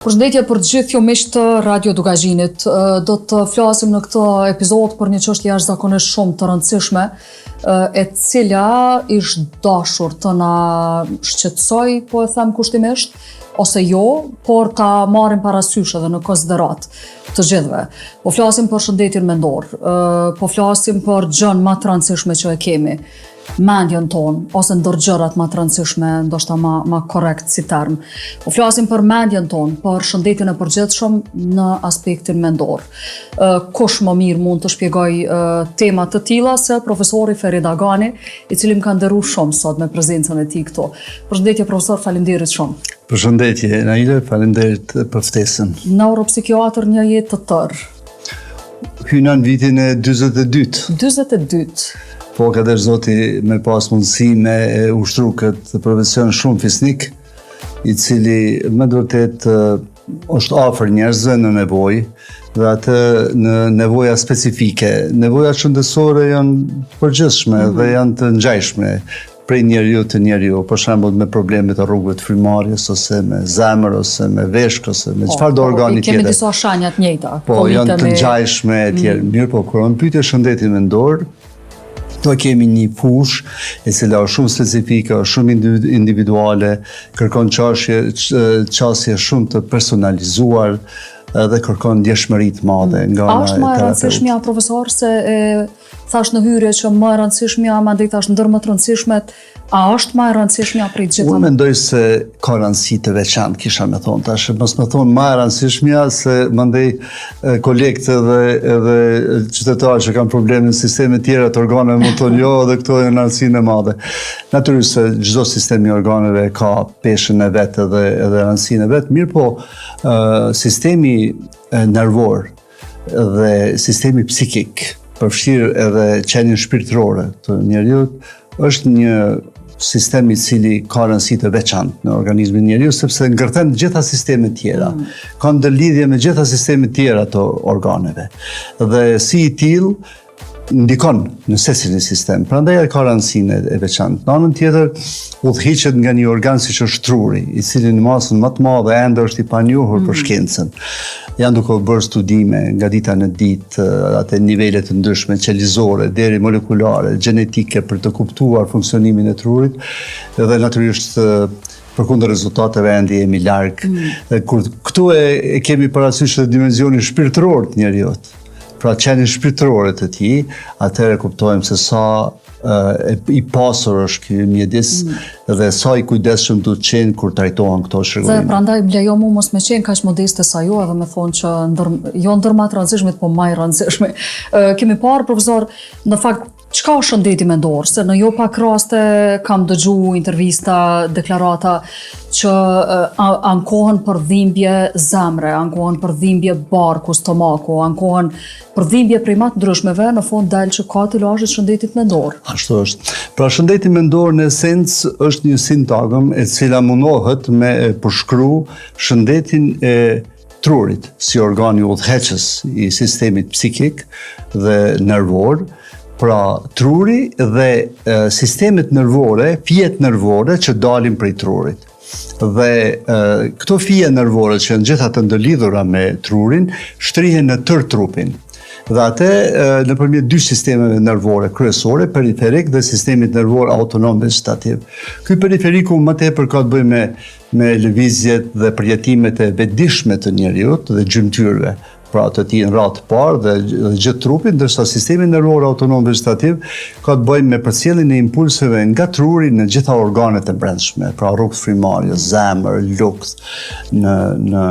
Përshëndetje për gjithë ju miq të Radio Dugazhinit. Do të flasim në këtë epizod për një çështje jashtëzakonisht shumë të rëndësishme, e cila ish dashur të na shqetësoj, po e them kushtimisht, ose jo, por ta marrim parasysh edhe në konsiderat të gjithëve. Po flasim për shëndetin mendor, po flasim për gjën më të rëndësishme që e kemi, mendjen tonë, ose ndër gjërat më të rëndësishme, ndoshta më korrekt si term. Po flasim për mendjen tonë, për shëndetin e përgjithshëm në aspektin mendor. Kush më mirë mund të shpjegoj tema të tilla se profesori Ferit Agani, i cili më ka nderuar shumë sot me prezencën e tij këtu. Përshëndetje profesor, faleminderit shumë. Përshëndetje, Naile, faleminderit për ftesën. Neuropsikiatër, një jetë të tërë. Hyna në vitin e 42. 42. Po kader zoti me pas mundësi me ushtru këtë profesion shumë fisnik, i cili me vërtet është afër njerëzve në nevojë, dhe atë në nevoja specifike. Nevojat shëndetësore janë përgjithshme dhe janë të ngjajshme prej njeriu të njeriu, për shembull me probleme të rrugëve të frymarrjes, ose me zemër, ose me veshk, ose me çfarë do organi tjetër. Kemi disa shenja të njëjta. Po, janë të ngjajshme e tjerë. Mirë, po kur pyetje shëndetin mendor, do kemi një fushë e cila është shumë specifike, është shumë individuale, kërkon qasje shumë të personalizuar dhe kërkon ndjeshmëri të madhe nga ana e terapeutit. A është më e rëndësishmja, profesor, se thash në hyrje që më e rëndësishmja, mandej thash ndër më të rëndësishmet, a është më e rëndësishmja prej gjitha? Unë mendoj se ka rëndësi të veçantë, kisha me thonë tash, mos me thonë më e rëndësishmja se mandej kolegët edhe qytetarë që kanë probleme në sisteme tjera të organeve më thonë jo, dhe këto janë rëndësinë e madhe. Natyrisht se çdo sistem i organeve ka peshën e vet edhe rëndësinë e vet, mirë po sistemi nervor dhe sistemi psikik, përfshirë edhe qenien shpirtërore të njeriut, është një sistem i cili ka rëndësi të veçantë në organizmin e njeriut, sepse ngërthen gjitha sistemet tjera. Ka ndërlidhje me gjitha sistemet tjera të organeve. Dhe si i tillë ndikon në secilin sistem. Prandaj ka rëndësinë e veçantë. Në anën tjetër, udhëhiqet nga një organ siç është truri, i cili në masën më të madhe ende është i panjohur për shkencën. Janë duke bërë studime nga dita në ditë, atë nivele të ndryshme, qelizore, deri molekulare, gjenetike për të kuptuar funksionimin e trurit, dhe natyrisht përkundër rezultateve ende jemi larg. Kur këtu e kemi parasysh edhe dimensionin shpirtëror të njeriut, pra qenien shpirtërore të tij, atëherë kuptojmë se sa i pasur është ky mjedis dhe sa i kujdesshëm duhet qenë kur trajtohen këto shërbilime. Dhe prandaj më lejo mu mos me qenë kaq modeste sa ju, edhe me thonë që jo ndër më të rëndësishmit, po më i rëndësishmi. Kemi parë, profesor, në fakt çka është shëndeti mendor, se në jo pak raste kam dëgjuar intervista, deklarata që ankohen për dhimbje zemre, ankohen për dhimbje barku, stomaku, ankohen për dhimbje prej më të ndryshmeve, në fund del që ka të lazhet shëndetit mendor. Ashtu është. Pra shëndeti mendor në esencë është një sintagëm e cila mundohet me përshkru shëndetin e trurit si organi udhëheqës i sistemit psikik dhe nervor. Pra truri dhe sistemet nervore, fijet nervore që dalin prej trurit. Dhe këto fije nervore që janë gjitha të ndërlidhura me trurin, shtrihen në tërë trupin. Dhe atë nëpërmjet dy sistemeve nervore kryesore, periferik dhe sistemit nervor autonom vegetativ. Ky periferiku më tepër ka të bëjë me lëvizjet dhe përjetimet e vetëdijshme të njeriut dhe gjymtyrëve. Pra të ti në ratë parë dhe gjithë trupin, ndërsa sistemi nervor autonom vegetativ ka të bëjë me përcjelljen e impulseve nga truri në gjitha organet e brendshme, pra rrugë frymarrjes, zemër, lukth, në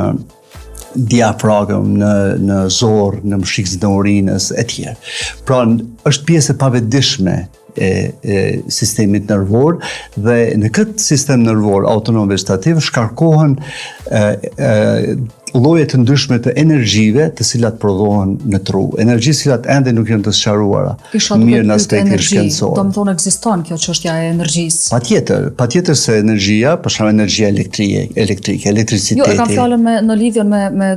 diafragëm, në zorë, në mshikës në urinës, etj. Pra është pjesë e pavetëdijshme e sistemit nervor, dhe në këtë sistem nervor autonom vegetativ shkarkohen lloje të ndryshme të energjive të cilat prodhohen në tru. Energji cilat ende nuk janë të sqaruara mirë në aspektin shkencor. Do të thonë ekziston kjo çështja e energjisë. Patjetër se energjia, për shembull energjia elektrike, elektriciteti. Jo, e kam fjalën në lidhjen me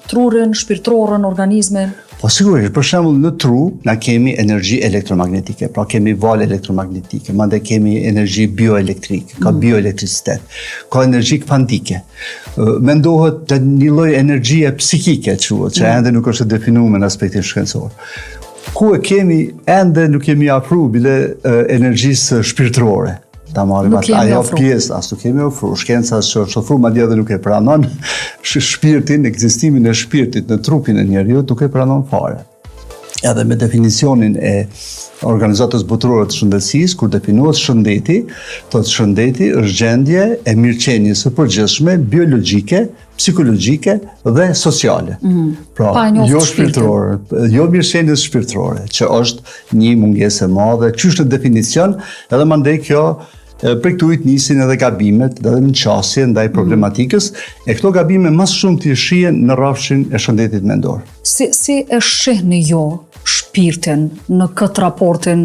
trurin, shpirtërorën, organizmin. Po sigurisht, për shembull në tru na kemi energji elektromagnetike, pra kemi valë elektromagnetike, mandej kemi energji bioelektrike, ka bioelektricitet, ka energji kvantike. mendohet të një lloj energjie psikike që ende nuk është e definuar në aspektin shkencor. Ku e kemi, ende nuk kemi afru bile energjisë shpirtërore. Ta marrim ajo pjesë, as nuk kemi ofru. Shkenca që është ofru madje edhe nuk e pranon shpirtin, ekzistimin e shpirtit në trupin e njeriut, nuk e pranon fare. Edhe me definicionin e Organizatës Botërore të Shëndetësisë, kur definohet shëndeti, thotë shëndeti është gjendje e mirëqenies së përgjithshme, biologjike, psikologjike dhe sociale. Pra, jo shpirtërore, jo mirëqenies shpirtërore, që është një mungesë e madhe, qysh në definicion, edhe mandej kjo për këtu nisin edhe gabimet, edhe në qasje ndaj problematikës, e këto gabime mas shumë të shihen në rrafshin e shëndetit mendor. Si e shihni jo shpirtin në këtë raportin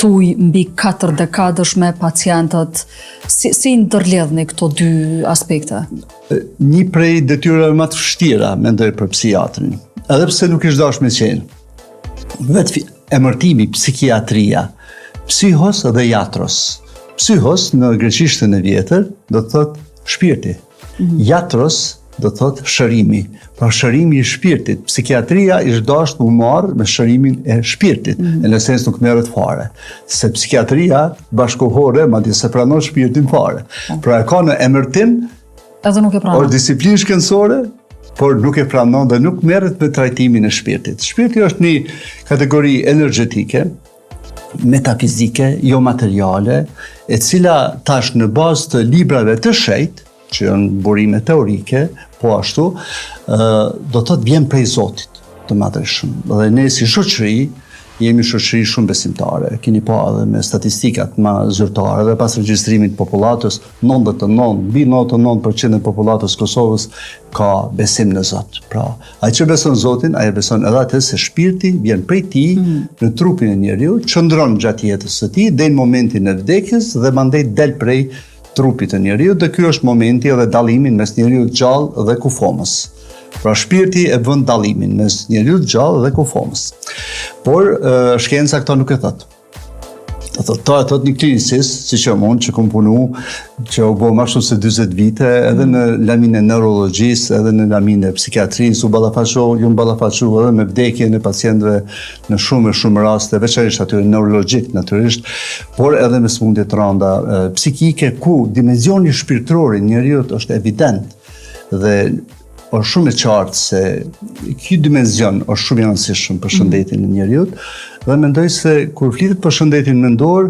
tuj mbi 4 dekadësh me pacientët, si ndërledhni këto dy aspekte? Një prej detyrave më të vështira, mendoj për psikiatrin, edhe pse nuk ishte dashur me qenë. Vetë emërtimi psikiatria, psihos dhe iatros. Psihos në greqishtën e vjetër do të thotë shpirti. Iatros do të thotë shërimi. Pra shërimi i shpirtit. Psikiatria ishte dashur u marrë me shërimin e shpirtit. Në esencë nuk merret fare. Se psikiatria bashkohore madje se pranon shpirtin fare. Pra e ka në emërtim edhe nuk e pranon. Or disiplinë shkencore, por nuk e pranon dhe nuk merret me trajtimin e shpirtit. Shpirti është një kategori energjetike, metafizike, jo materiale, e cila tash në bazë të librave të shejt, që janë burime teorike, po ashtu, do të vjen prej Zotit të madhëshëm. Dhe ne si shoqëri jemi shoqëri shumë besimtare. Keni pa edhe me statistikat më zyrtare dhe pas regjistrimit të popullatës, 99% e popullatës Kosovës ka besim në Zot. Pra, ai që beson Zotin, ai beson edhe atë se shpirti vjen prej tij në trupin e njeriu, qëndron gjatë jetës së tij deri në momentin e vdekjes dhe mandej del prej trupit të njeriu, dhe ky është momenti edhe dallimin mes njeriu të gjallë dhe kufomës. Pra shpirti e bën dallimin mes njeriu të gjallë dhe kufomës. Por shkenca këto nuk e thot. Thot një klinicist, si që unë, që kom punu, që u bo ma shumë se 40 vite, edhe në lamin e neurologjisë, edhe në lamin e psikiatrisë, ju ballafaqu edhe me vdekjen e pacientëve në shumë raste, veçanërisht atyre neurologjik, natyrisht, por edhe me sëmundje të rënda psikike, ku dimensioni shpirtëror i njeriut është evident dhe është shumë e qartë se ky dimension është shumë i rëndësishëm për shëndetin e njeriut, dhe mendoj se kur flitet për shëndetin mendor,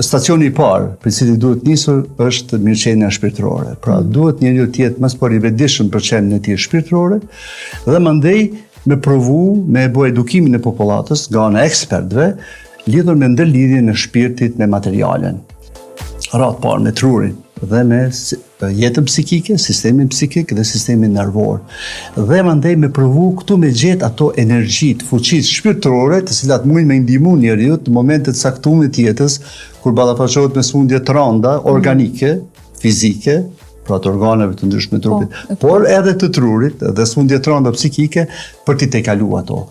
stacioni i parë për cili duhet nisur është mirëqenia shpirtërore. Pra duhet njeriu të jetë më së vetëdijshëm për çështjen e tij shpirtërore dhe mandej me provu me bëu edukimin e popullatës nga ana e ekspertëve lidhur me ndërlidhjen e shpirtit me materialen. Ratë parë me trurin dhe me jetën psikike, sistemin psikik dhe sistemin nervor. Dhe mandej me provu këtu me gjetë ato energjit, fuqit shpirtërore, të cilat mundin me ndihmu njeriut në momentet caktuar të jetës, kur ballafaqohet me sëmundje të rënda, organike, fizike, pra të organeve të ndryshme të trupit, por edhe të trurit dhe sëmundje të rënda psikike për t'i tejkalu ato.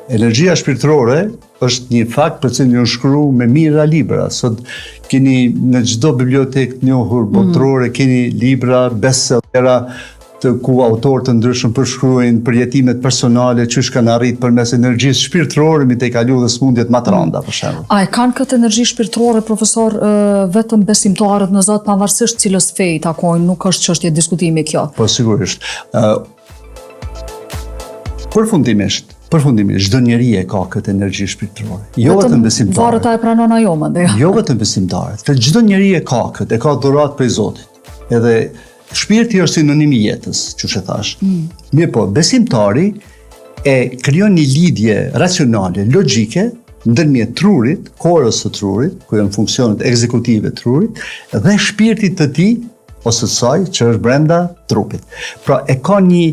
Energjia shpirtërore është një fakt për cilin janë shkruar me mijëra libra. Sot keni në çdo bibliotekë të njohur botërore, keni libra bestsellera të ku autorë të ndryshëm përshkruajnë përjetimet personale që kanë arritur përmes energjisë shpirtërore mi tejkalu dhe sëmundjet më të rënda, për shembull. A e kanë këtë energji shpirtërore, profesor, vetëm besimtarët në Zot, pavarësisht cilës feji takojnë, nuk është çështje diskutimi kjo? Po sigurisht. Përfundimisht, çdo njeri e ka këtë energji shpirtërore. Jo vetëm besimtarët. Varet a e pranon ajo mendja. Jo vetëm besimtarët. Çdo njeri e ka këtë, e ka dhuratë prej Zotit. Edhe shpirti është sinonim i jetës, çuçi thash. Mirë po, besimtari e krijon një lidhje racionale, logjike ndërmjet trurit, korës së trurit, ku janë funksionet ekzekutive të trurit, dhe shpirtit të tij ose saj që është brenda trupit. Pra e ka një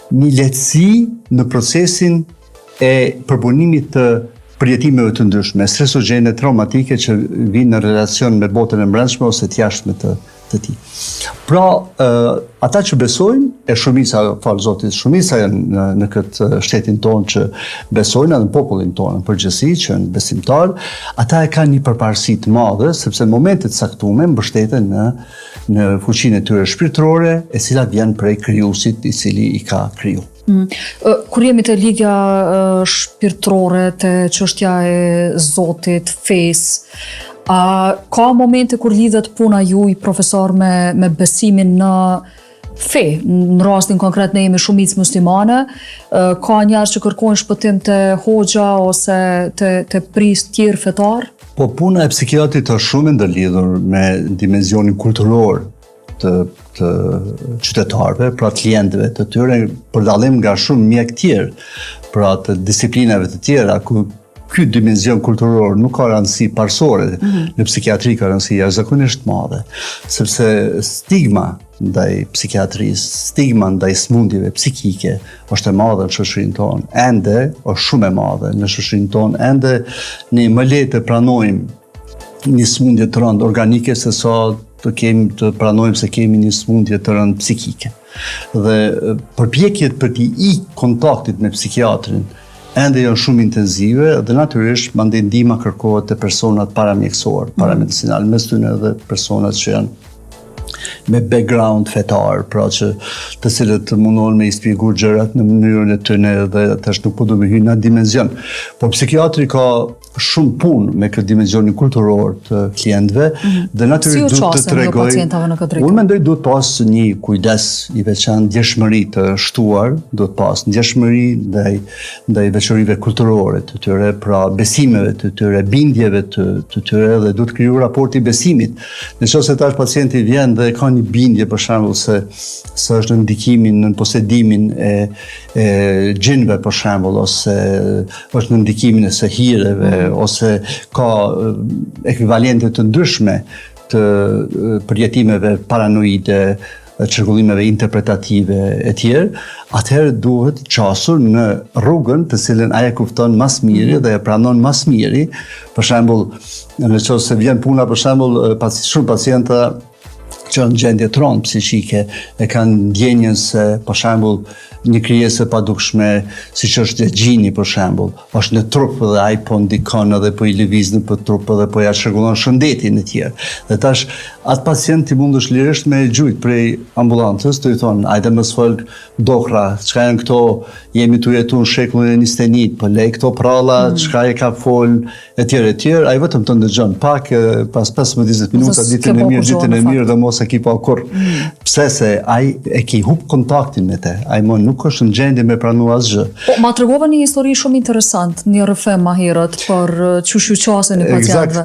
lehtësi në procesin e përbunimit të përjetimeve të ndryshme, stresogjene, traumatike që vinë në relacion me botën e brendshme ose të jashtme të të tij. Pra, ata që besojnë, e shumica, falë Zotit, shumica janë në këtë shtetin tonë që besojnë, edhe në popullin tonë në përgjithësi, që janë besimtarë, ata e kanë një përparësi të madhe, sepse në momentet caktuar mbështeten në fuqinë e tyre shpirtërore, e cila vjen prej Krijuesit i cili i ka kriju. Kur jemi të lidhja shpirtërore, të çështja e Zotit, fesë, a ka momente kur lidhet puna juaj profesor me besimin në fe? Në rastin konkret ne jemi shumicë muslimane, ka njerëz që kërkojnë shpëtim te hoxha ose te prist tjerë fetar? Po puna e psikiatrit është shumë e ndërlidhur me dimenzionin kulturor të qytetarëve, pra klientëve të tyre, për dallim nga shumë mjek tjerë, pra të disiplinave të tjera, ku ky dimension kulturor nuk ka rëndësi parsore, në psikiatri ka rëndësi jashtëzakonisht madhe, sepse stigma ndaj psikiatrisë, stigma ndaj smundjeve psikike është e madhe në shoqërinë tonë, ende është shumë e madhe në shoqërinë tonë, ende ne më lehtë të pranojmë një smundje të rëndë organike se sa të pranojmë se kemi një smundje të rëndë psikike. Dhe përpjekjet për t'i kontaktit me psikiatrin ende janë shumë intenzive dhe natyrisht mandej ndihma kërkohet te personat paramjekësor, paramedicinal, mes tyre edhe personat që janë me background fetar, pra që të cilët mundohen me i shpjeguar gjërat në mënyrën e tyre dhe tash nuk po do të hyj në dimension. Po psikiatri ka shumë punë me këtë dimensionin kulturor të klientëve dhe natyrisht duhet të tregoj. Unë mendoj duhet pas një kujdes i veçantë, ndjeshmëri të shtuar, duhet pas ndjeshmëri ndaj veçorive kulturore të tyre, pra besimeve të tyre, bindjeve të tyre dhe duhet kriju raporti besimit. Nëse tash pacienti vjen dhe ka një bindje për shembull se është në ndikimin, në posedimin e gjinëve për shembull, ose është në ndikimin e sehireve, ose ka ekvivalente të ndryshme të përjetimeve paranoide, çrregullimeve interpretative e tjerë, atëherë duhet qasur në rrugën të cilën ai e kupton mas miri dhe e pranon mas miri. Për shembull, nëse vjen puna për shembull shumë pacienta që në gjendje të rëndë psiqike e kanë ndjenjen se, për shembull, një krijesë e padukshme, siç është gjini për shembull, është në trup dhe ai po ndikon edhe po i lëviz në trup dhe po ja çrregullon shëndetin e tjerë. Dhe tash atë pacient i mundesh lirisht me gjujt prej ambulancës, të i thonë, hajde mos fol dohra, çka janë këto, jemi tu jetu në shekullin e 21, po lej këto pralla, çka e ka fol, etj, ai vetëm të ndëgjon pak, pas 15-20 minuta ditën e mirë dhe mos e ki pa kur. Pse se ai e ki hub kontaktin me te, ai nuk është në gjendje me pranu asgjë. Po, ma tregova një histori shumë interesant, një rrëfem ma herët për çu qasen e pacientëve.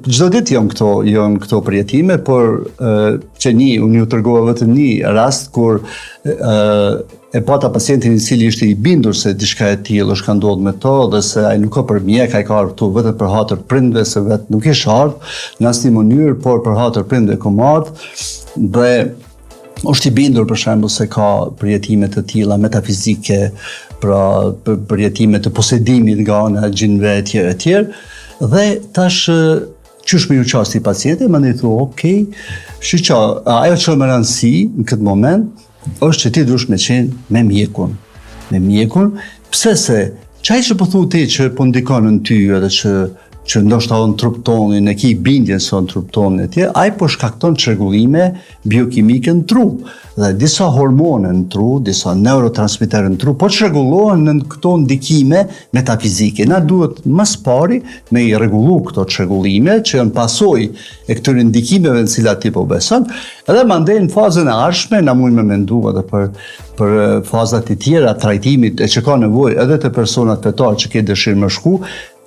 Çdo ditë janë këto përjetime, por që unë ju tregova vetëm një rast kur e pata pacientin i cili ishte i bindur se diçka e tillë është ka ndodhur me to dhe se ai nuk ka për mjek, ai ka ardhur vetëm për hatër prindve, se vetë nuk ishte ardhur në asnjë mënyrë, por për hatër prindve ka ardhur dhe është i bindur për shembull se ka përjetime të tilla metafizike, pra përjetime të posedimit nga ana e gjinëve etj, dhe tash qysh me ju qasti pacienti, mandej thua, okay, shiqo, ajo që më rëndësi në këtë moment është që ti duhesh me qenë me mjekun, pse se çaj që po thu ti që po ndikon në ty edhe që ndoshta në trup tonin, e ki bindjen se në trup tonin e tje, ai po shkakton çrregullime biokimike në tru. Dhe disa hormone në tru, disa neurotransmiterë në tru, po çrregullohen në këto ndikime metafizike. Na duhet mas pari me i rregullu këto çrregullime që janë pasojë e këtyre ndikimeve në cilat ti po beson, edhe mandej në fazën e ardhshme na mund me mendu edhe për fazat e tjera trajtimit e që ka nevojë edhe të personat fetar që ke dëshirë më shku.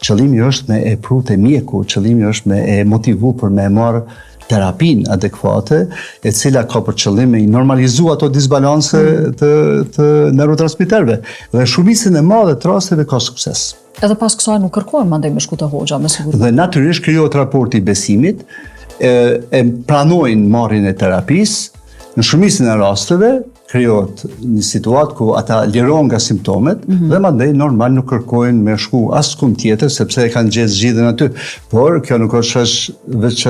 Qëllimi është me e pru të mjeku, qëllimi është me e motivu për me marë terapin adekuate, e cila ka për qëllim me i normalizu ato disbalanse të neurotransmiterve. Dhe shumicën e madhe të rasteve ka sukses. Edhe pas kësaj nuk kërkojmë mandej me shku te hoxha, me siguri. Dhe natyrisht krijohet raporti besimit, e pranojnë marrjen e terapisë, në shumicën e rasteve krijohet një situatë ku ata lirohen nga simptomet dhe mandej normal nuk kërkojnë me shku askund tjetër sepse e kanë gjetë zgjidhjen aty. Por kjo nuk është veç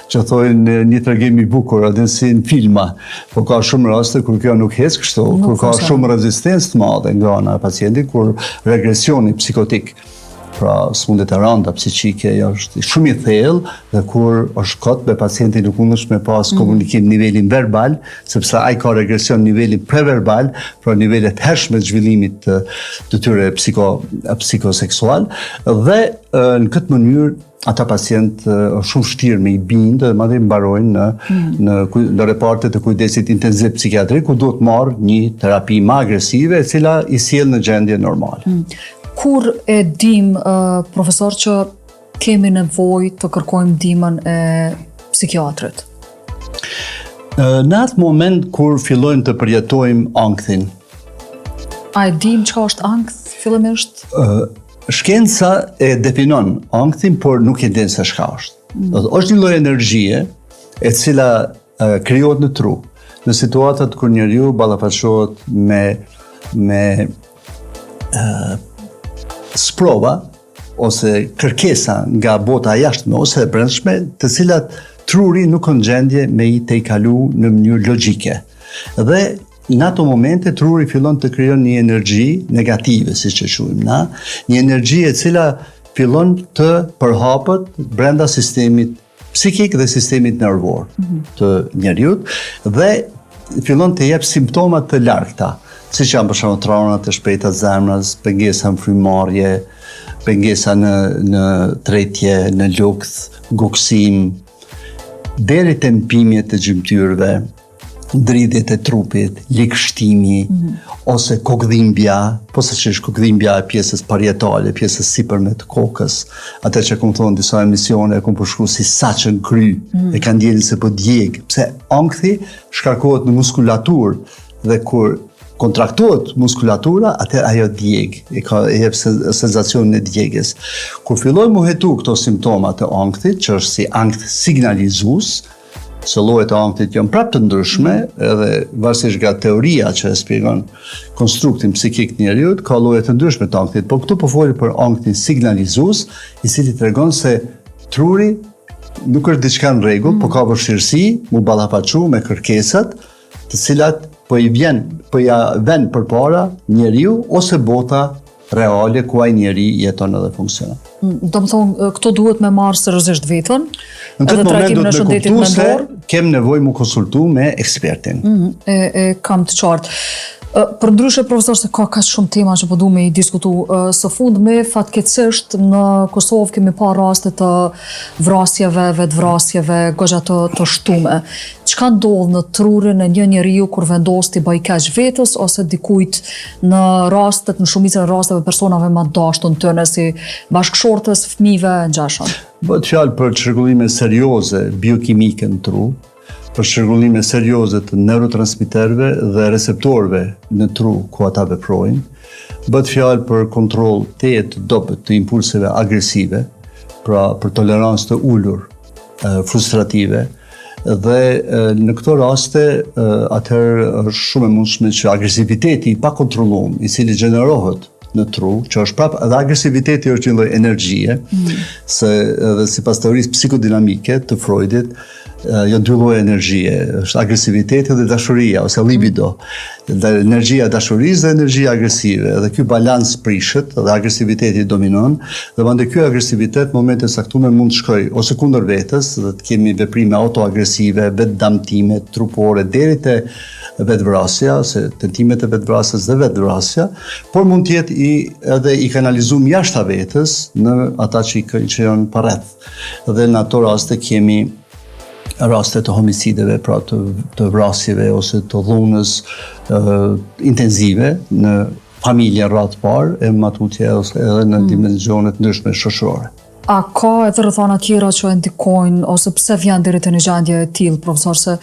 që thojnë një tregim i bukur, edhe si në filma. Po ka shumë raste kur kjo nuk ec kështu, kur ka shumë rezistencë të madhe nga ana e pacientit, kur regresioni psikotik, pra smundet e rënda psiqike është shumë i thellë dhe kur është kot me pacientin nuk mundesh me pas komunikim nivelin verbal, sepse ai ka regresion nivelin preverbal, pra nivelet hershme të zhvillimit të tyre psikoseksual dhe në këtë mënyrë ata pacient është shumë vështirë me i bindë dhe madje mbarojnë në reparte të kujdesit intenziv psikiatrik ku duhet marrë një terapi më agresive e cila i sjell në gjendje normale. Kur e dim, profesor, që kemi nevojë të kërkojmë ndihmën e psikiatrit? Në atë moment kur fillojmë të përjetojmë ankthin. A e dim çka është ankth fillimisht? Shkenca e definon ankthin, por nuk e din se çka është. Është një lloj energjie e cila krijohet në tru. Në situatat kur njeriu ballafaqohet me sprova ose kërkesa nga bota jashtme ose e brendshme, të cilat truri nuk në gjendje me i te i kalu në mënyrë logjike. Dhe në ato momente truri fillon të krijon një energji negative, siç e quajmë na, një energji e cila fillon të përhapet brenda sistemit psikik dhe sistemit nervor të njeriut dhe fillon të jep simptoma të largta, siç janë për shembull traunat e shpejta të zemrës, pengesa në frymëmarrje, pengesa në tretje, në lukth, goksim, deri te mpimjet e gjymtyrëve, dridhjet e trupit, likështimi, ose kokdhimbja, posaçërisht kokdhimbja e pjesës parietale, pjesës sipërme të kokës, atë që kam thonë disa emisione, kam përshkruar si saçën kry, e kanë ndjenin se po djeg, pse ankthi shkarkohet në muskulaturë dhe kur kontraktohet muskulatura, atë ajo djeg, e jep sensacionin e djegjes. Kur fillojnë mu hetu këto simptoma të ankthit, që është si ankth signalizues, se llojet e ankthit janë prapë të ndryshme, edhe varësisht nga teoria që e shpjegon konstruktin psikik të njeriut, ka lloje të ndryshme të ankthit, por këtu po foli për anktin signalizues, i cili tregon se truri nuk është diçka në rregull, po ka vështirësi mu ballafaqu me kërkesat, të cilat po ja vën përpara njeriu ose bota reale ku ai njeri jeton edhe funksionon. Do të thonë, këto duhet me marrë seriozisht vetën. Në këtë moment do të kuptoj se kem nevojë mu konsultu me ekspertin. Kam të qartë. Për ndryshe, profesor, se ka kaq shumë tema që po du me i diskutu së fundmi, fatkeqësisht në Kosovë kemi pa raste të vrasjeve, vetvrasjeve, goxha të shtume. Çka ndodh në trurin e një njeriu kur vendos t'i bëj kaq vetës ose dikujt në shumicën e rasteve personave më dashur tëne si bashkëshortës, fëmijëve, ngjashëm? Bëhet fjalë për çrregullime serioze biokimike në tru, për çrregullime serioze të neurotransmiterëve dhe receptorëve në tru ku ata veprojnë. Bëhet fjalë për kontroll të dobët të impulseve agresive, pra për tolerancë të ulur, frustrative, dhe në këto raste atëherë është shumë e mundshme që agresiviteti i pakontrolluar, i cili gjenerohet në tru, që është prapë edhe agresiviteti është një lloj energjie, se edhe sipas teorisë psikodinamike të Freudit, janë dy lloje energjie, është agresiviteti dhe dashuria ose libido. Dhe energjia e dashurisë dhe energjia agresive, dhe ky balans prishet dhe agresiviteti dominon, dhe mandej ky agresivitet në momente të caktuara mund të shkojë ose kundër vetes, dhe të kemi veprime autoagresive, vetdamtime trupore deri te vetvrasja, ose tentimet e vetvrasjes dhe vetvrasja, por mund të jetë edhe i kanalizuar jashtë vetes në ata që janë përreth. Dhe në ato raste kemi raste të homicideve, pra të vrasjeve ose të dhunës intenzive në familje rrath parë e matutje edhe në dimensionet ndryshme shoqërore. A ka edhe rrethana tjera që e ndikojnë ose pse vjen deri te një gjendje e tillë, profesor, se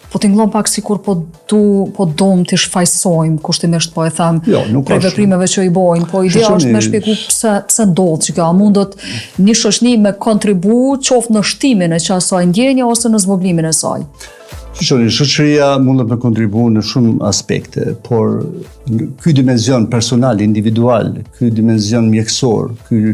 po tingëllon pak sikur po dom të shfaqsojmë kushtimisht po e them për veprimeve që i bojnë, po ideja është me shpjegu pse ndodh që kjo, a mundot një shoqëni me kontribu qoftë në shtimin e asaj ndjenje ose në zvoglimin e saj? Shoqëria mundet me kontribu në shumë aspekte, por ky dimension personal, individual, ky dimension mjekësor, ky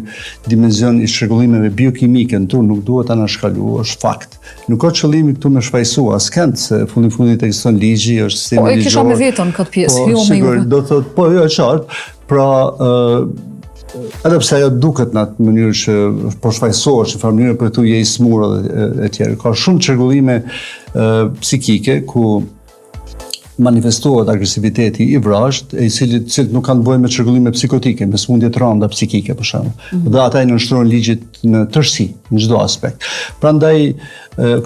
dimension i shregullimeve biokimike në trup nuk duhet ta anashkalu, është fakt. Nuk ka qëllimi këtu me shfaqsu askënd se fundit ekziston ligji, është sistemi ligjor. Po e kisha me vetën këtë pjesë, jo me Sigur, juve. do thotë, po jo e qartë, pra edhe pse ajo duket në atë mënyrë që po shfaqsohesh në farë mënyrë për tu je i smur e tjerë. Ka shumë çrregullime psikike ku manifestohet agresiviteti i vrasht, i cilët nuk kanë bëjnë me çrregullime psikotike, me smundje të rënda psikike për shembull. Dhe ata i nënshtrojnë ligjit në tërësi, në çdo aspekt. Prandaj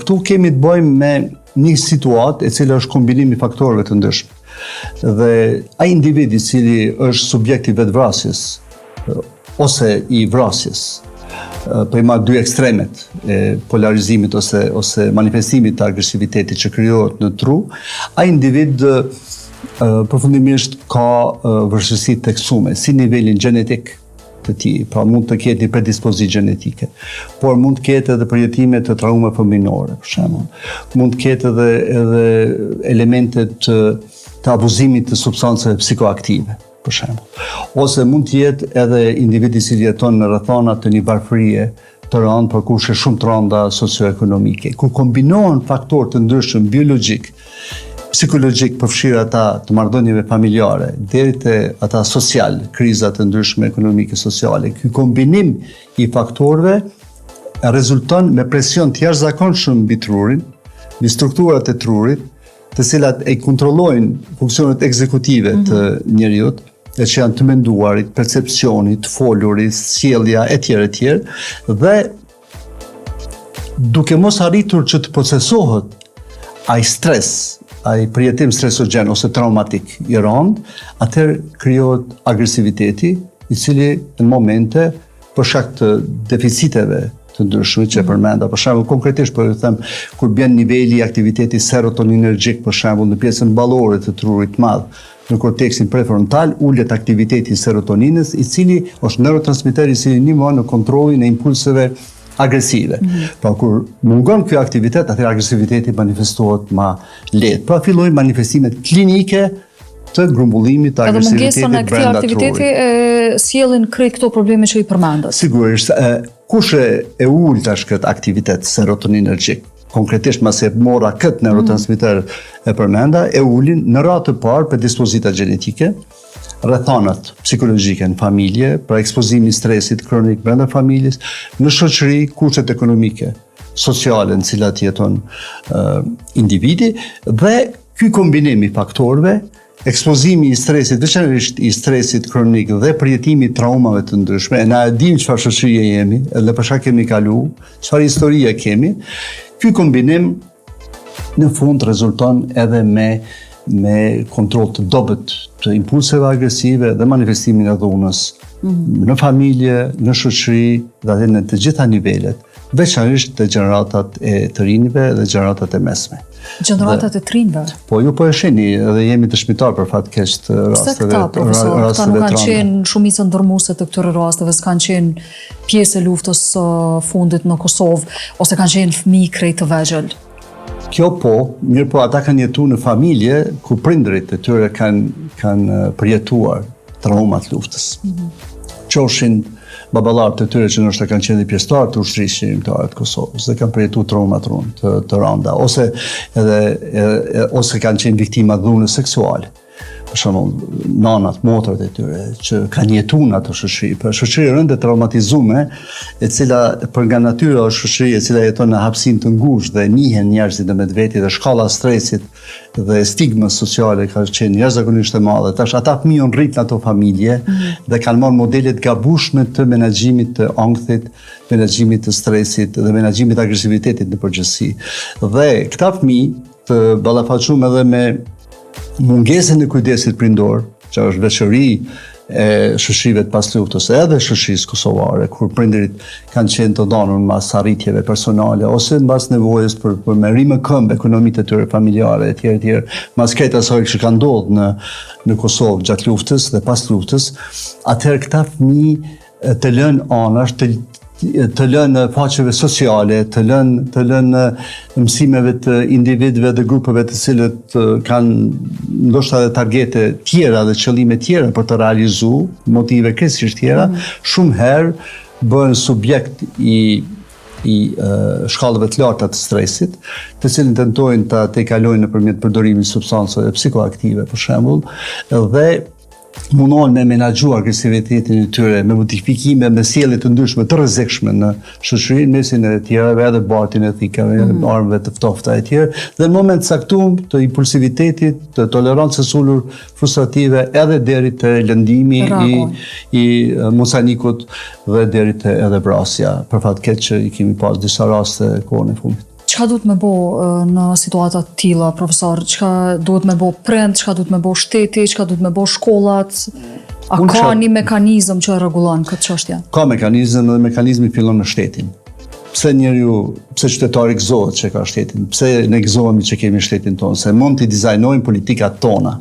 këtu kemi të bëjmë me një situatë e cila është kombinim i faktorëve të ndryshëm. Dhe ai individ i cili është subjekt i vetvrasjes ose i vrasjes, po i marr dy ekstremet e polarizimit ose manifestimit të agresivitetit që krijohet në tru, ai individ përfundimisht ka vështirësi të teksume, si nivelin gjenetik të tij, pra mund të ketë një predispozitë gjenetike, por mund të ketë edhe përjetime të traumave fëminore, për shembull. Mund të ketë edhe elemente të abuzimit të substancave psikoaktive, për shembull. Ose mund të jetë edhe individi i cili jeton në rrethana të një varfërie të rëndë për kushte shumë të rënda socioekonomike. Kur kombinohen faktorë të ndryshëm biologjik, psikologjik, përfshirë ata të marrëdhënieve familjare, deri te ata social, kriza të ndryshme ekonomike, sociale, ky kombinim i faktorëve rezulton me presion të jashtëzakonshëm mbi trurin, mbi strukturat e trurit, të cilat e kontrollojnë funksionet ekzekutive të njeriut, e që janë të menduarit, percepcionit, folurit, sjellja etj. Dhe duke mos arritur që të procesohet ai stres, ai përjetim stresogen ose traumatik i rënd, atëherë krijohet agresiviteti, i cili në momente për shkak të deficiteve të ndryshme që e përmenda. Për shembull, konkretisht po ju them, kur bjen niveli i aktivitetit serotoninergjik, për shembull, në pjesën ballore të trurit të madh, në korteksin prefrontal, ullet aktiviteti serotoninës, i cili është neurotransmiter i cili ndihmon në kontrollin e impulseve agresive. Pra kur mungon ky aktivitet, atëherë agresiviteti manifestohet më lehtë. Pra fillojnë manifestimet klinike të grumbullimit të agresivitetit brenda trurit. Edhe mungesën e këtij aktiviteti sjellin krejt këto probleme që i përmendët. Sigurisht, kush e ul tash këtë aktivitet serotoninergjik, konkretisht mase mora këtë neurotransmiter e përmenda, e ulin në radhë të parë predispozita gjenetike, rrethanat psikologjike në familje, pra ekspozimi i stresit kronik brenda familjes, në shoqëri, kushtet ekonomike, sociale në cilat jeton individi, dhe ky kombinim i faktorëve, ekspozimi i stresit, veçanërisht i stresit kronik dhe përjetimi i traumave të ndryshme, e na e dim çfarë shoqërie jemi, edhe për çfarë kemi kalu, çfarë historie kemi, ky kombinim në fund rezulton edhe me kontroll të dobët të impulseve agresive dhe manifestimin e dhunës në familje, në shoqëri dhe në të gjitha nivelet, veçanërisht të gjeneratat e të rinjve dhe gjeneratat e mesme. Gjeneratat e të rinjve? Po ju po e shihni dhe jemi dëshmitar për fat keq të rasteve. Këta nuk kanë qenë shumicën ndërmuese të këtyre rasteve, s'kanë qenë pjesë e luftës fundit në Kosovë, ose kanë qenë fëmijë krejt të vegjël. Kjo po, mirë po ata kanë jetu në familje ku prindrit e tyre kanë përjetuar traumat luftës. Qoshin baballarët e tyre që nështë kanë qenë pjesëtarë të ushtrisë shqiptare të Kosovës dhe kanë përjetuar trauma të rënda, ose kanë qenë viktima dhunës seksuale. Për shembull, nanat, motrat e tyre që kanë jetuar në atë shoqëri, për shoqëri rëndë traumatizume, e cila për nga natyra është shoqëri e cila jeton në hapësinë të ngushtë dhe njihen njerëzit në vetveti dhe shkalla e stresit dhe stigmës sociale ka qenë jashtëzakonisht e madhe. Tash ata fëmijë rrit në ato familje dhe kanë marrë modele të gabueshme të menaxhimit të ankthit, menaxhimit të stresit dhe menaxhimit të agresivitetit në përgjithësi. Dhe këta fëmijë të ballafaqohen edhe me mungesën e kujdesit prindor, që është veçori e shoqërive të pas luftës, edhe shoqërisë kosovare, kur prindërit kanë qenë të dhënur mbas arritjeve personale ose mbas nevojës për me rrimë këmbë ekonomitë e tyre familjare etj. Mbas këtij asaj që ka ndodhur në Kosovë gjatë luftës dhe pas luftës, atëherë këta fëmijë të lënë anash, të të lënë faqeve sociale, të lënë mësimeve të individëve dhe grupeve të cilët kanë ndoshta edhe targete tjera dhe qëllime tjera për të realizuar, motive krejtësisht tjera, shumë herë bëhen subjekt i shkallëve të larta të stresit, të cilin tentojnë ta tejkalojnë nëpërmjet përdorimit të substancave psikoaktive, për shembull, dhe mundohen me menaxhu agresivitetin e tyre me modifikime, me sjellje të ndryshme të rrezikshme në shoqërinë, mesin e tjerave, edhe bartin e thikave, armëve të ftofta e tjerë, dhe në moment caktuar të impulsivitetit, të tolerancës ulur frustrative, edhe deri te lëndimi i mosanikut dhe deri te edhe vrasja. Për fat keq që i kemi pas disa raste kohën e fundit. Çka duhet me bo në situata të tilla, profesor? Çka duhet me bo prind, çka duhet me bo shteti, çka duhet me bo shkollat? A ka një mekanizëm që rregullon këtë çështje? Ka mekanizëm dhe mekanizmi fillon në shtetin. Pse qytetari gëzohet që ka shtetin? Pse ne gëzohemi që kemi shtetin tonë? Se mund të dizajnojmë politikat tona,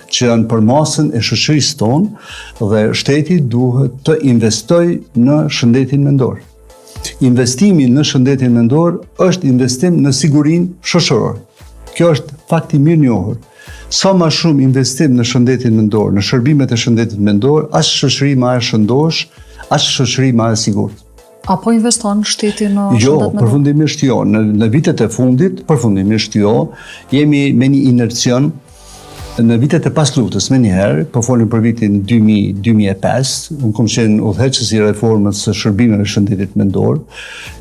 që janë për masën e shoqërisë tonë, dhe shteti duhet të investojë në shëndetin mendor. Investimi në shëndetin mendor është investim në sigurinë shoqërore. Kjo është fakti mirë njohur. Sa më shumë investim në shëndetin mendor, në shërbimet e shëndetit mendor, aq shoqëri më e shëndosh, aq shoqëri më e sigurt. Apo investon shteti në shëndet mendor? Jo, përfundimisht jo. Në vitet e fundit, përfundimisht jo, jemi me një inercion. Në vitet e pasluftës, me njëherë, po folim për vitin 2005, unë kom qenë udhëheqës i reformës së shërbimeve shëndetit mendor,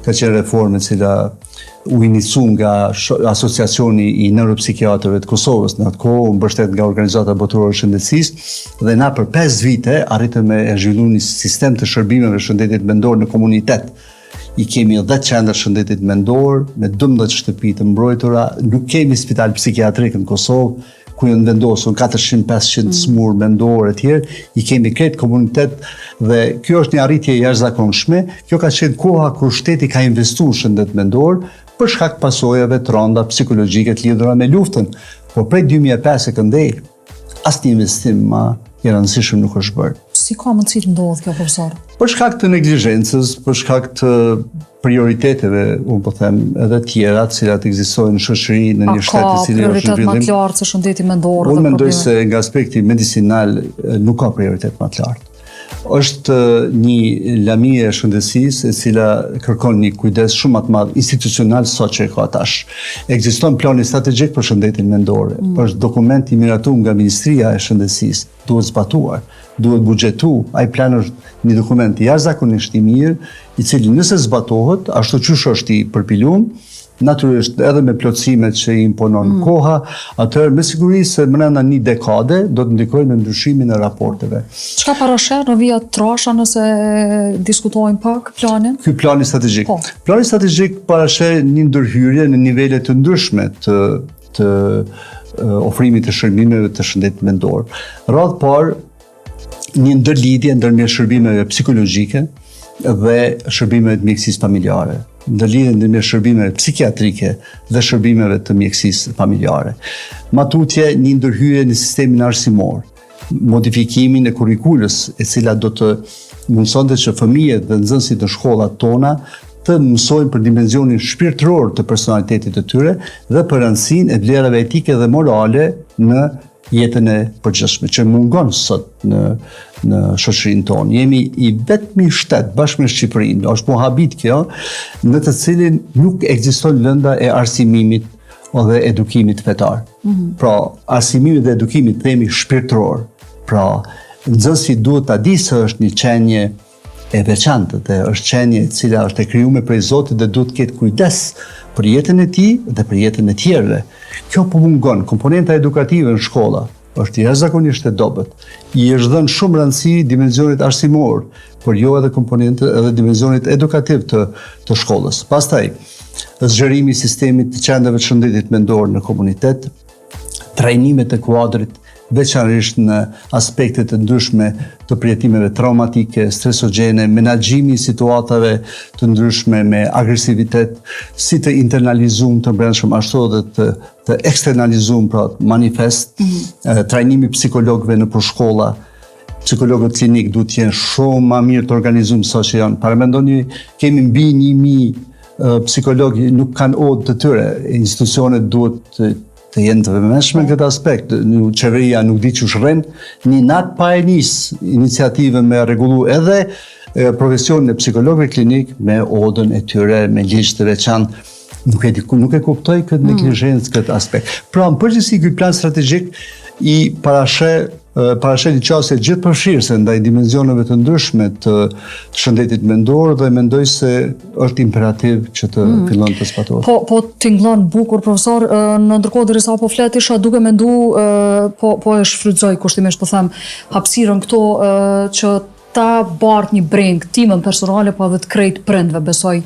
ka qenë reformë e cila u inicu nga Asociacioni i Neuropsikiatrëve të Kosovës në atë kohë, u mbështet nga Organizata Botërore e Shëndetësisë, dhe na për 5 vite arritëm e zhvillu një sistem të shërbimeve shëndetit mendor në komunitet. I kemi 10 qendra shëndetit mendor, me 12 shtëpi të mbrojtura, nuk kemi spital psikiatrik në Kosovë, ku janë vendosur 400-500 smur mendor e tjerë, i kemi krejt komunitet, dhe kjo është një arritje jashtëzakonshme. Kjo ka qenë koha kur shteti ka investuar në shëndet mendor për shkak pasojave të rënda psikologjike të lidhura me luftën. Por prej 2005 e këndej, asnjë investim më i rëndësishëm nuk është bërë. Si ka mundësi të ndodhë kjo, profesor? Për shkak të neglizhencës, për shkak të prioriteteve, unë po them, edhe tjera, të cilat ekzistojnë në shoqëri në një shtet i cili është në prioritet më të lartë se shëndeti mendor? Unë mendoj se nga aspekti medicinal nuk ka prioritet më të lartë. Është një lamie e shëndetësisë e cila kërkon një kujdes shumë më të madh institucional sa që ka tash. Ekziston plani strategjik për shëndetin mendor, është dokument i miratuar nga Ministria e Shëndetësisë, duhet zbatuar, duhet buxhetu. Ai plan është një dokument jashtëzakonisht i mirë, i cili nëse zbatohet, ashtu siç është i përpiluar, natyrisht edhe me plotësimet që i imponon koha, atëherë me siguri se brenda një dekade do të ndikojë në ndryshimin e raporteve. Çka parasheh në vija trasha nëse diskutojmë pak planin? Ky plani strategjik. Plani strategjik parasheh një ndërhyrje në nivele të ndryshme të ofrimit të shërbimeve të shëndetit mendor. Radhë parë, një ndërlidhje ndërmjet shërbimeve psikologjike dhe shërbimeve të mjekësisë familjare. Ndërlidhje ndërmjet shërbimeve psikiatrike dhe shërbimeve të mjekësisë familjare. Matutje, një ndërhyrje në sistemin arsimor, modifikimin e kurrikulës, e cila do të mundsonte që fëmijët dhe nxënësit në shkollat tona të mësojnë për dimensionin shpirtëror të personalitetit të tyre dhe për rëndësinë e vlerave etike dhe morale në jetën e përgjithshme, që mungon sot në shoqërinë tonë. Jemi i vetmi shtet bashkë me Shqipërinë, është mohabit kjo, në të cilin nuk ekziston lënda e arsimimit dhe edukimit fetar. Pra, arsimimit dhe edukimit themi shpirtëror. Pra, nxënësi duhet ta di se është një qenie e veçantë, dhe është qenie e cila është e krijuar prej Zotit dhe duhet të ketë kujdes për jetën e tij dhe për jetën e tjerëve. Kjo po mungon. Komponenta edukative në shkolla është jashtëzakonisht e dobët. I është dhënë shumë rëndësi dimensionit arsimor, por jo edhe komponente edhe dimensionit edukativ të shkollës. Pastaj, zgjerimi i sistemit të qendrave të shëndetit mendor në komunitet, trajnimet e kuadrit, veçanërisht në aspekte të ndryshme të përjetimeve traumatike, stresogjene, menaxhimi i situatave të ndryshme me agresivitet, si të internalizuar të brendshëm ashtu edhe të eksternalizuar, pra manifest, trajnimi psikologëve në përshkolla, psikologët klinik duhet të jenë shumë më mirë të organizuar sa që janë. Para mendoni, kemi mbi 1000 psikologë, nuk kanë odë të tyre. Institucionet duhet të jenë të vëmendshme në këtë aspekt. Qeveria nuk di çu rren, një natë pa e nis iniciativën me rregullu edhe profesionin e psikologëve klinik me odën e tyre, me ligj të veçantë. Nuk e kuptoj këtë neglizhencë, këtë aspekt. Pra, në përgjithësi, ky plan strategjik i parashet një qasje gjithëpërfshirëse ndaj dimensioneve të ndryshme të shëndetit mendor dhe mendoj se është imperativ që të fillon të zbatohet. Po tingëllon bukur, profesor, në ndërkohë derisa po flet isha duke mendu, po e shfrytëzoj kushtimisht po them hapësirën këto që ta bart një breng timën personale po edhe të krejt prindve besoj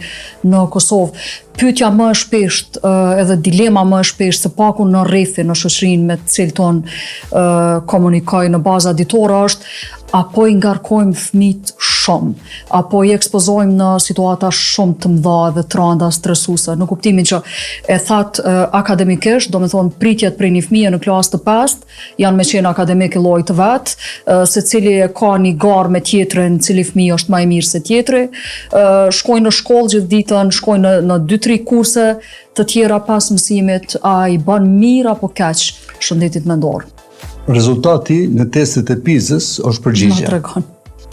në Kosovë. Pyetja më e shpesht edhe dilema më e shpesht se paku në rrethi në shoqërinë me të cilën ton komunikoj në bazë ditore është apo i ngarkojmë fëmijët shumë, apo i ekspozojmë në situata shumë të mëdha dhe të rënda stresuese, në kuptimin që e that akademikisht, do me thonë pritjet prej një fëmije në klasë të 5 janë me qenë akademik i llojit të vet, secili ka një garë me tjetrin, cili fëmijë është më i mirë se tjetri, shkojnë në shkollë gjithë ditën, shkojnë në 2-3 kurse të tjera pas mësimit, a i bën mirë apo keq shëndetit mendor? Rezultati në testet e PISA-s është përgjigje. Na tregon.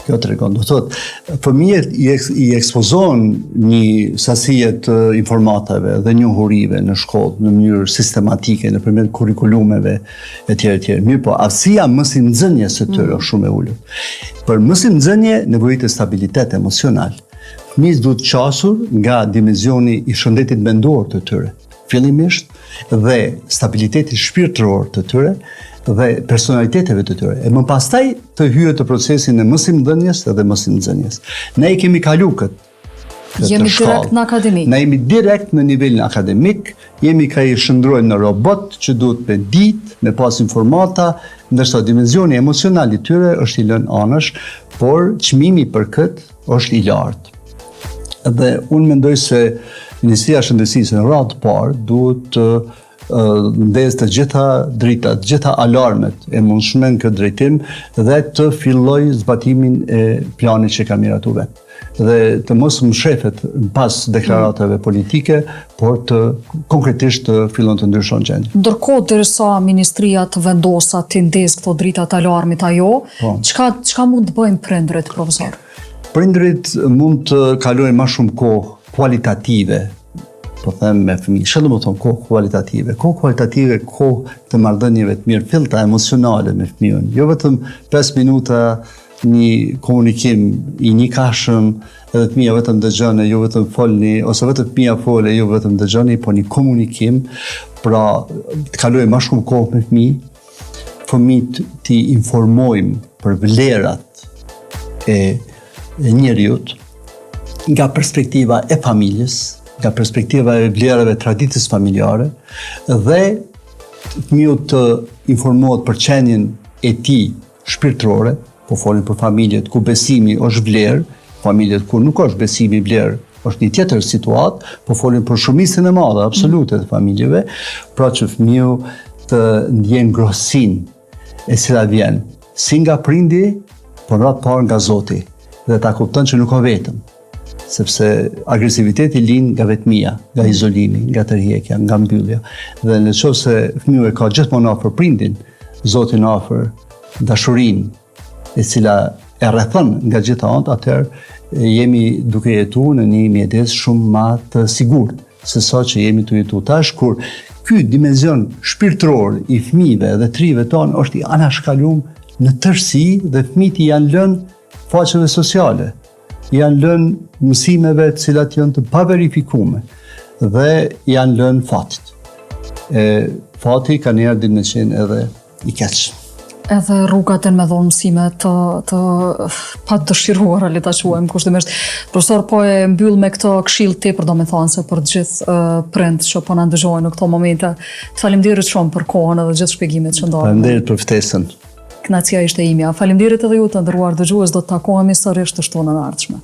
Kjo tregon. Do thotë, fëmijët i ekspozon një sasie të informatave dhe njohurive në shkollë në mënyrë sistematike nëpërmjet kurrikulumeve etj. Mirë po, aftësia mësimnxënjes së tyre është shumë e ulur. Për mësimnxënje nevojitet stabilitet emocional. Fëmijët duhet qasur nga dimensioni i shëndetit mendor të tyre, fillimisht, dhe stabiliteti shpirtëror të tyre, dhe personaliteteve të tyre. E më pastaj të hyet të procesin e mësimdhënies dhe mësimnxënies. Ne i kemi kalu këtë Jemi direkt në akademik. Ne jemi direkt në nivelin akademik, jemi ka i shndrojnë në robot që duhet me ditë, me pas informata, ndërsa dimensioni emocional i tyre është i lënë anësh, por çmimi për këtë është i lartë. Dhe unë mendoj se Ministria e Shëndetësisë në radhë të parë duhet të ndezë të gjitha dritat, të gjitha alarmet e mundshme në këtë drejtim dhe të filloj zbatimin e planit që ka miratu vetë. Dhe të mos më shefet pas deklaratave politike, por të konkretisht të fillon të ndryshon gjendje. Ndërkohë derisa ministria të vendosa të ndezë këto drita të alarmit ajo, çka mund të bëjnë prindrit, profesor? Prindrit mund të kalojnë më shumë kohë kualitative, po them me fëmijë, shëllë më thonë kohë kualitative. Kohë kualitative, kohë të marrëdhënieve të mirë, filtra emocionale me fëmijën. Jo vetëm 5 minuta një komunikim i një kashëm, edhe fëmija vetëm dëgjone, jo vetëm folni, ose vetëm fëmija fole, jo vetëm dëgjoni, po një komunikim, pra të kalojë më shumë kohë me fëmijët t'i informojmë për vlerat e njeriut nga perspektiva e familjes, nga perspektiva e vlerave traditës familjare dhe fëmiu të informohet për qenien e tij shpirtërore, po folin për familjet ku besimi është vlerë, familjet ku nuk është besimi vlerë, është një tjetër situatë, po folin për shumicën e madhe absolute të familjeve, pra që fëmiu të ndjen ngrohësinë e cila vjen si nga prindi, por në radhë parë nga Zoti, dhe ta kupton që nuk ka vetëm. Sepse agresiviteti lind nga vetmia, nga izolimi, nga tërheqja, nga mbyllja. Dhe nëse fëmiu e ka gjithmonë afër prindin, Zotin afër, dashurinë e cila e rrethon nga gjitha anët, atëherë jemi duke jetuar në një mjetes shumë më të sigurt se sa që jemi të jetuar tash, kur ky dimension shpirtëror i fëmijëve dhe trive tonë është i anashkaluar në tërësi dhe fëmijët janë lënë faqeve sociale, janë lënë mësimeve të cilat janë të paverifikume dhe janë lënë fatit. Fati ka njerë din me qenë edhe i keq. Edhe rrugat e me dhonë mësime të pa të dëshiruara, le ta quajmë kushtimisht. Profesor, po e mbyll me këtë këshill tepër domethënëse për të gjithë prind që po na ndëgjojnë në këto momente. Të faleminderit shumë për kohën edhe gjithë shpjegimet që ndarën. Faleminderit për ftesën. Kënaqësia ishte imja. Faleminderit edhe ju të nderuar dëgjues, do të takohemi sërish të shtunën e ardhshme.